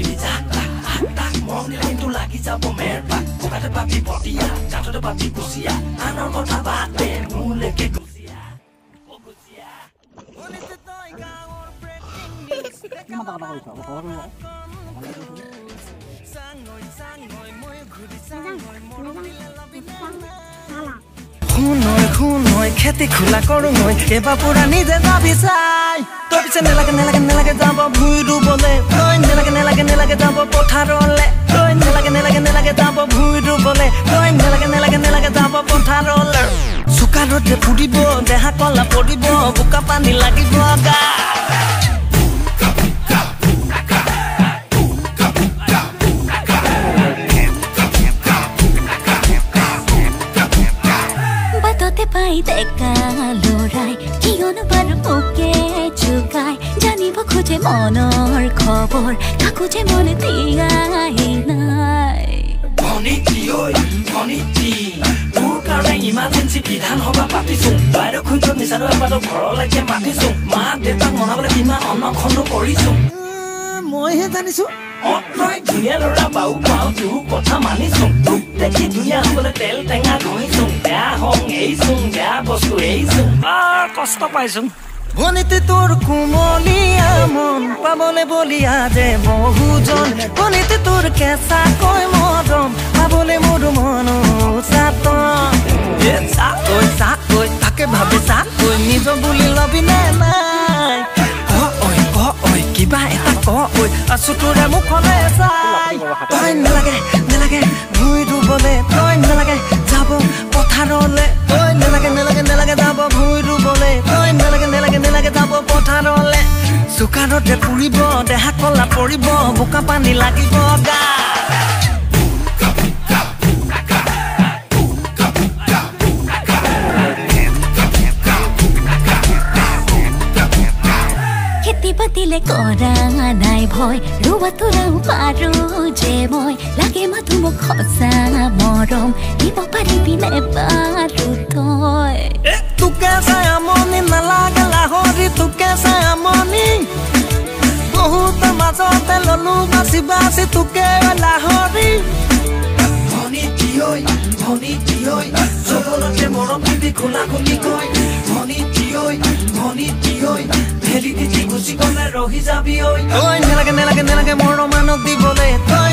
দিবি জাকটা তাক মৰম দিলে কিন্তু লাগি যাব মেৰপা কোকাতে পাবি বটিয়া জাততে পাবি কুচিয়া আনৰ কথা বাদ দে মোলৈকে গুচিয়া শুনৈ খেতি খোলা কৰো মই এবাৰ পুৰা নিজে যাবি চাই তই পিছে নেলাগে যাব ভুই ৰুবলে তই নেলাগে যাব পথাৰলে তই নেলাগে যাব ভুই ৰুবলে তই নেলাগে যাব পথাৰলে চোকা ৰ'দে পুৰিব দেহা কলা পৰিব বোকা পানী লাগিব গা পাই দেখা লৰাই কিয়নো বাৰু মোকে চুকাই জানিব খোজে মনৰ খবৰ কাকো যে মনে দিয়াই নাই ভনিটি তোৰ কাৰণে ইমাৰ্জেঞ্চি বিধানসভা পাতিছো বাইদেউ খুঁজত নিচানো এবাৰ ঘৰলৈকে মাতিছো মা দেউতাক মনাবলৈ কিমান অন্নখণ্ড কৰিছো মইহে জানিছো তই ধুনীয়া ল'ৰা বাউ পাও তোৰ কথা মানিছো তোক দেখি ধুনীয়া হ'বলৈ তেল টেঙা ঘঁহিছো বেয়া হং এৰিছো বেয়া বস্তু এৰিছো কষ্ট পাইছো ভনিটি তোৰ কোমলীয়া মন পাবলৈ বলিয়া যে বহুজন ভনিটি তোৰ কেঁচাকৈ মৰম পাবলৈ মোৰ মন চাকৈ তাকে ভাবে চাকৈ নিজ বুলি লবিনে নাই কিবা এটা কৈ আছো তোৰে মুখলে চাই তই নেলাগে ভুই ৰুবলে তই নেলাগে যাব পথাৰলে তই নেলাগে যাব ভুই ৰুবলে তই নেলাগে যাব পথাৰলে চোকা ৰ'দে পুৰিব দেহা কলা পৰিব বোকা পানী লাগিব গা পাতিলে কৰা নাই ভয় ৰুৱা তোৰাও পাৰো যে মই লাগে মাথো মোক সঁচা মৰম দিব পাৰিবিনে বাৰু তই তোকে চাই আমনি নালাগে লাহৰি তোকে চাই আমনি বহুত মাজতে ললো বাচি তোকে লাহৰি ভনিটি ঐ চবলতে মৰম দিবি খোলা খুলি কৈ ভনিটি ঐ ভেলি দি গুচি গলে ৰহি যাবি ঐ নেলাগে মৰম মানক দিবলে তই